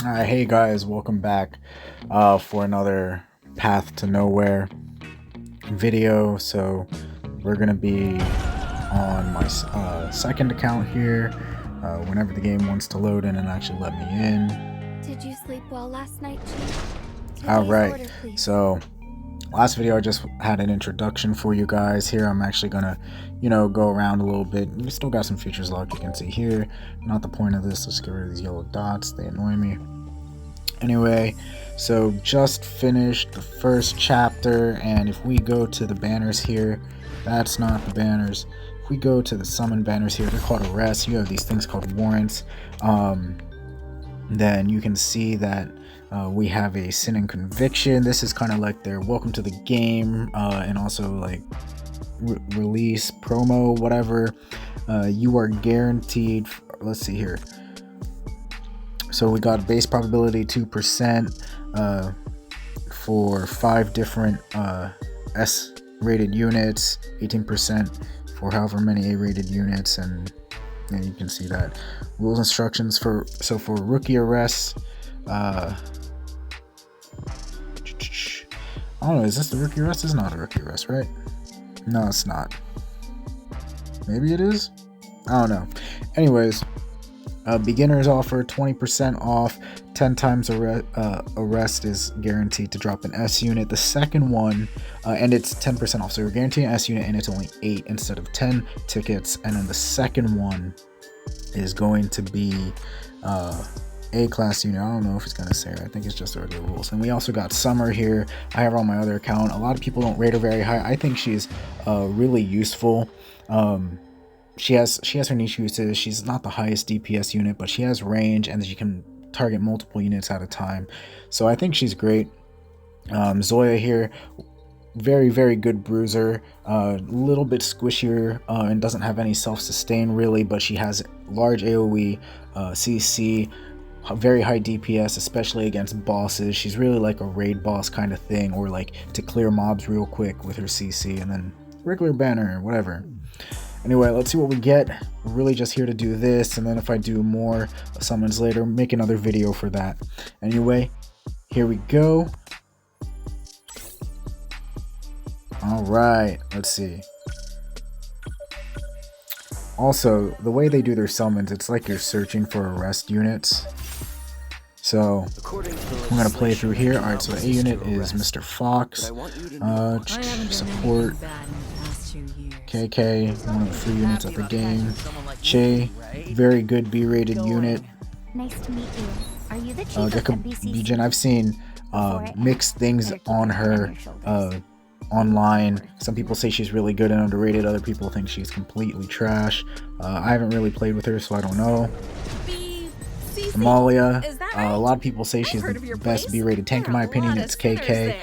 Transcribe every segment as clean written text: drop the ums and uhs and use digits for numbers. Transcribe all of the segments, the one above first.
Hey guys, welcome back for another Path to Nowhere video. So we're gonna be on my second account here. Whenever the game wants to load in and actually let me in. Did you sleep well last night, Chief? All Today's right. order, please. So last video I just had an introduction for you guys. Here I'm actually gonna, go around a little bit. You still got some features locked. You can see here. Not the point of this. Let's get rid of these yellow dots. They annoy me. Anyway, so just finished the first chapter, and if we go to the banners here, that's not the banners. If we go to the summon banners here, they're called arrests. You have these things called warrants. Then you can see that we have a sin and conviction. This is kind of like their welcome to the game, and also like release promo, whatever. You are guaranteed. Let's see here. So we got base probability 2% for 5 different S rated units, 18% for however many A rated units, and you can see that. Rules instructions for rookie arrests. I don't know, is this the rookie arrest? It's not a rookie arrest, right? No, it's not. Maybe it is? I don't know. Anyways, beginners offer 20% off. 10 times arrest is guaranteed to drop an S unit. The second one, and it's 10% off. So you're guaranteed an S unit, and it's only 8 instead of 10 tickets. And then the second one is going to be A class unit. I don't know if it's going to say it. I think it's just the regular rules. And we also got Summer here. I have her on my other account. A lot of people don't rate her very high. I think she's really useful. She has her niche uses. She's not the highest DPS unit, but she has range, and she can target multiple units at a time. So I think she's great. Zoya here, very good bruiser. Little bit squishier and doesn't have any self-sustain really, but she has large AoE, CC, very high DPS, especially against bosses. She's really like a raid boss kind of thing, or like to clear mobs real quick with her CC, and then regular banner or whatever. Anyway, let's see what we get. We're really just here to do this, and then if I do more summons later, make another video for that. Anyway, here we go. Alright, let's see. Also, the way they do their summons, it's like you're searching for arrest units. So, I'm going to play through here. Alright, so A unit is Mr. Fox. Support. KK, one of the free units of the game. Che, very good B-rated unit. Nice to meet you. Are you the chief of NPC? Bijin, I've seen mixed things on her online. Some people say she's really good and underrated. Other people think she's completely trash. I haven't really played with her, so I don't know. Amalia, a lot of people say she's the best B-rated tank. In my opinion, it's KK.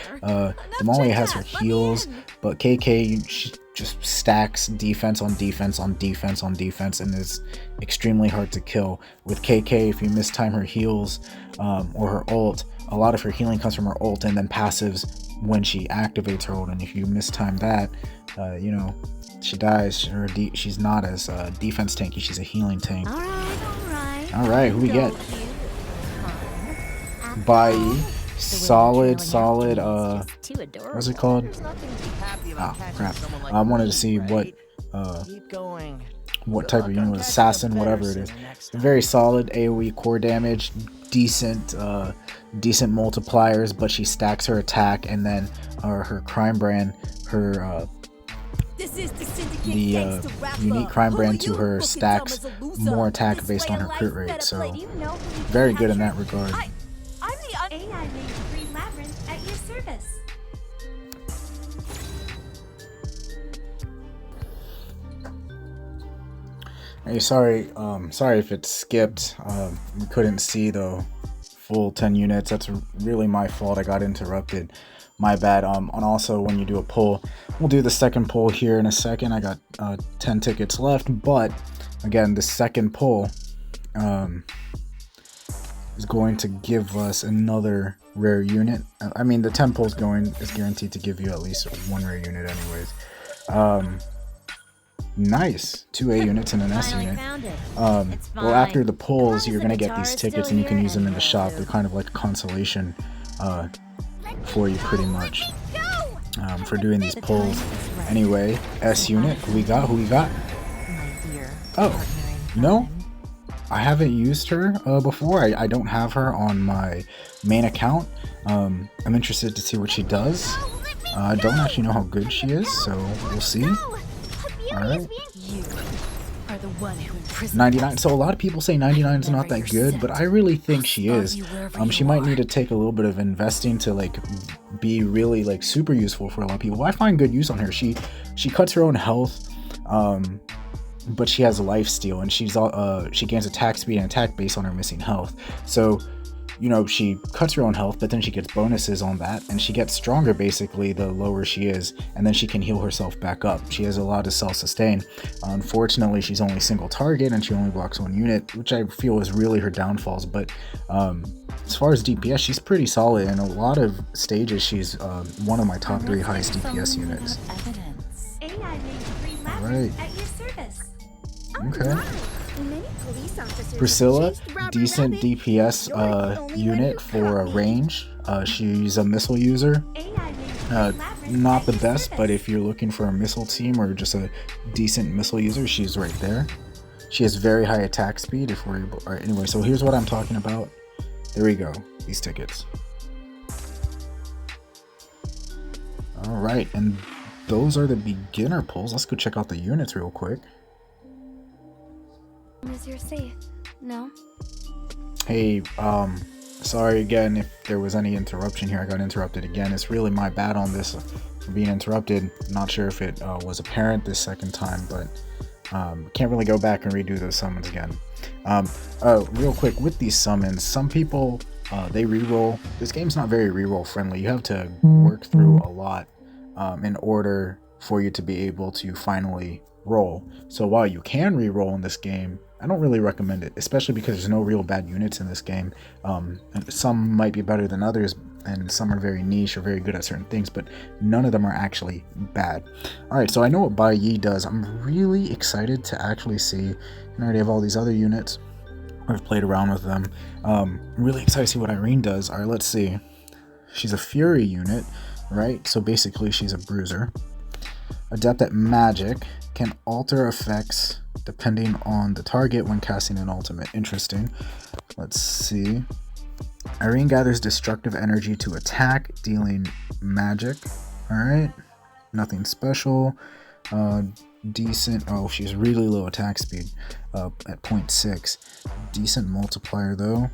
Amalia has her heals, but KK, she just stacks defense on defense on defense on defense, and is extremely hard to kill. With KK, if you mistime her heals or her ult, a lot of her healing comes from her ult and then passives when she activates her ult, and if you mistime that, she dies. She's not as defense tanky, she's a healing tank. Alright, who we get? Bai, solid, what's it called? Oh crap. I wanted to see what type of unit, assassin, whatever it is. Very solid AoE core damage, decent multipliers, but she stacks her attack, and then her crime brand, the unique crime brand to her stacks more attack based on her crit rate, so very good in that regard. I'm the AI made green labyrinth at your service. Hey, sorry if it skipped. We couldn't see the full 10 units. That's really my fault. I got interrupted. My bad. And also, when you do a pull, we'll do the second pull here in a second. I got 10 tickets left, but again, the second pull is going to give us another rare unit. I mean, the 10 pull is guaranteed to give you at least one rare unit anyways. Nice. 2 A units and an S Finally unit. found it. It's Well, after fine. the pulls, As long you're as the gonna get guitar these is tickets still and you can here. use them in the shop. So- They're kind of like a consolation for you, pretty much, for doing these The pulls. time is right. Anyway, S unit. Who we got? Who we got? My dear. Oh, partner in you know, crime. I haven't used her before. I don't have her on my main account. I'm interested to see what she does. I don't actually know how good she is, so we'll see. Alright. You are the one who imprisoned 99. us. So a lot of people say 99 is not that good, but I really think she is. She might need to take a little bit of investing to like be really like super useful for a lot of people. I find good use on her. She cuts her own health, but she has a life steal, and she gains attack speed and attack based on her missing health. So, you know, she cuts her own health, but then she gets bonuses on that, and she gets stronger basically the lower she is, and then she can heal herself back up. She has a lot of self-sustain. Unfortunately, she's only single target and she only blocks 1 unit, which I feel is really her downfalls. But as far as DPS, she's pretty solid. In a lot of stages, she's one of my top 3 highest DPS units. AI made 3 labyrinths Alright. at your service. Okay. Many police officers Priscilla, chased Robert decent Rabbit. DPS You're the only one unit who for caught me. range. She's a missile user. AI made 3 labyrinths Not at the your best, service. but if you're looking for a missile team or just a decent missile user, she's right there. She has very high attack speed. If we're able, all right, anyway, so here's what I'm talking about. There we go. These tickets. All right, and those are the beginner pulls. Let's go check out the units real quick. Is your safe? No. Hey, sorry again if there was any interruption here. I got interrupted again. It's really my bad on this for being interrupted. Not sure if it was apparent this second time, but can't really go back and redo those summons again. Real quick, with these summons, some people they reroll. This game's not very reroll friendly. You have to work through a lot in order for you to be able to finally roll. So while you can reroll in this game, I don't really recommend it, especially because there's no real bad units in this game. And some might be better than others, and some are very niche or very good at certain things, but none of them are actually bad. Alright, so I know what Bai Yi does. I'm really excited to actually see. I already have all these other units. I've played around with them. I'm really excited to see what Irene does. Alright, let's see. She's a Fury unit, right? So basically she's a bruiser. Adept at magic, can alter effects depending on the target when casting an ultimate. Interesting. Let's see. Irene gathers destructive energy to attack, dealing magic. Alright. Nothing special. Decent. Oh, she's really low attack speed at 0.6. Decent multiplier though.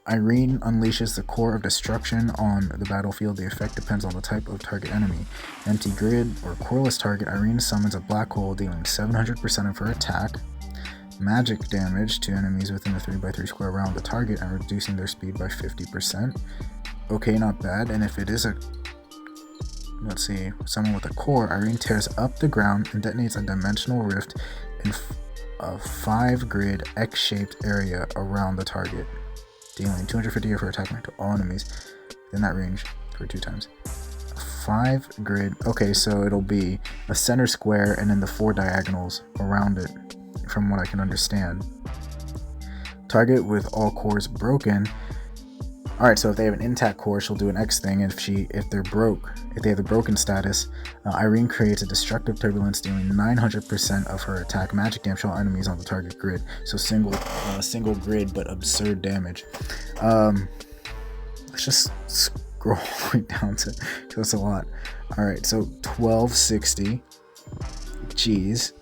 Irene unleashes the core of destruction on the battlefield. The effect depends on the type of target enemy. Empty grid or coreless target. Irene summons a black hole, dealing 700% of her attack, magic damage to enemies within the 3x3 square around the target, and reducing their speed by 50%. Okay, not bad. And if it is a, let's see, someone with a core, Irene tears up the ground and detonates a dimensional rift in a 5 grid X-shaped area around the target, dealing 250 of her attack to all enemies in that range for 2 times. 5 grid. Okay, so it'll be a center square and then the 4 diagonals around it, from what I can understand. Target with all cores broken. Alright, so if they have an intact core, she'll do an X thing. And if they have the broken status, Irene creates a destructive turbulence, dealing 900% of her attack magic damage to all enemies on the target grid. So single grid, but absurd damage. Let's just scroll right down to, because that's a lot. Alright, so 1260. Jeez.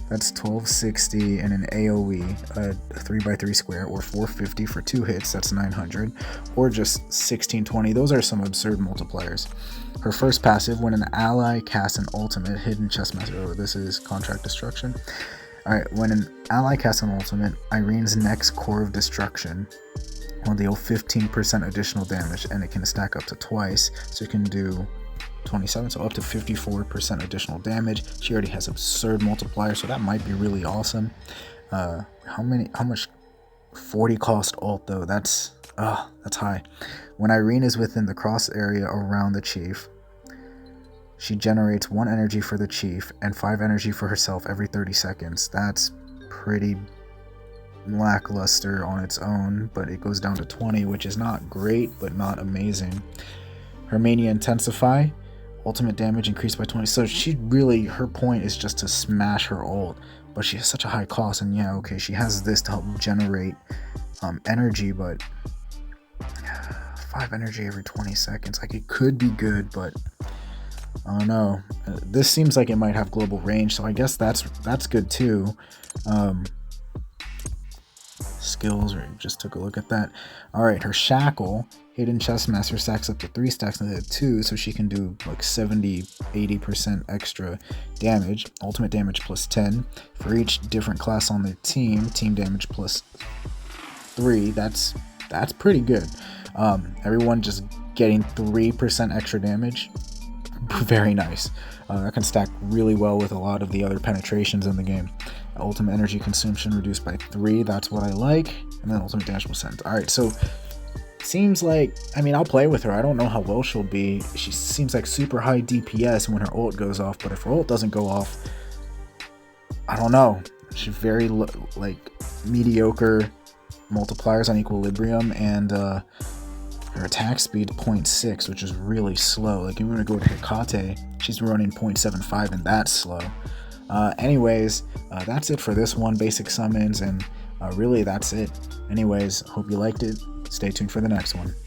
That's 1260 and an AoE, a 3x3 square, or 450 for 2 hits, that's 900, or just 1620. Those are some absurd multipliers. Her first passive, when an ally casts an ultimate, hidden chessmaster. Oh, this is contract destruction. Alright, when an ally casts an ultimate, Irene's next core of destruction will deal 15% additional damage, and it can stack up to twice, so you can do 27, so up to 54% additional damage. She already has absurd multiplier, so that might be really awesome. How much? 40 cost ult though. That's high. When Irene is within the cross area around the chief, She generates 1 energy for the chief and 5 energy for herself every 30 seconds. That's pretty lackluster on its own, but it goes down to 20, which is not great, but not amazing. Her mania intensify, ultimate damage increased by 20. So she really, her point is just to smash her ult, but she has such a high cost, and yeah, okay, she has this to help generate energy, but 5 energy every 20 seconds, like it could be good, but I don't know. This seems like it might have global range, so I guess that's good too. Skills, or just took a look at that. All right, her shackle, hidden chest master, stacks up to 3 stacks instead of 2, so she can do like 70-80% extra damage. Ultimate damage plus 10 for each different class on their team. Team damage plus 3. That's pretty good. Everyone just getting 3% extra damage. Very nice. That can stack really well with a lot of the other penetrations in the game. Ultimate energy consumption reduced by 3. That's what I like. And then ultimate damage percent. Alright, so seems like, I mean, I'll play with her. I don't know how well she'll be. She seems like super high DPS when her ult goes off, but if her ult doesn't go off, I don't know. She's very like mediocre multipliers on equilibrium, and her attack speed 0.6, which is really slow. Like, if you want to go to Hecate, she's running 0.75, and that's slow. Anyways, that's it for this one, basic summons, and really that's it. Anyways, hope you liked it. Stay tuned for the next one.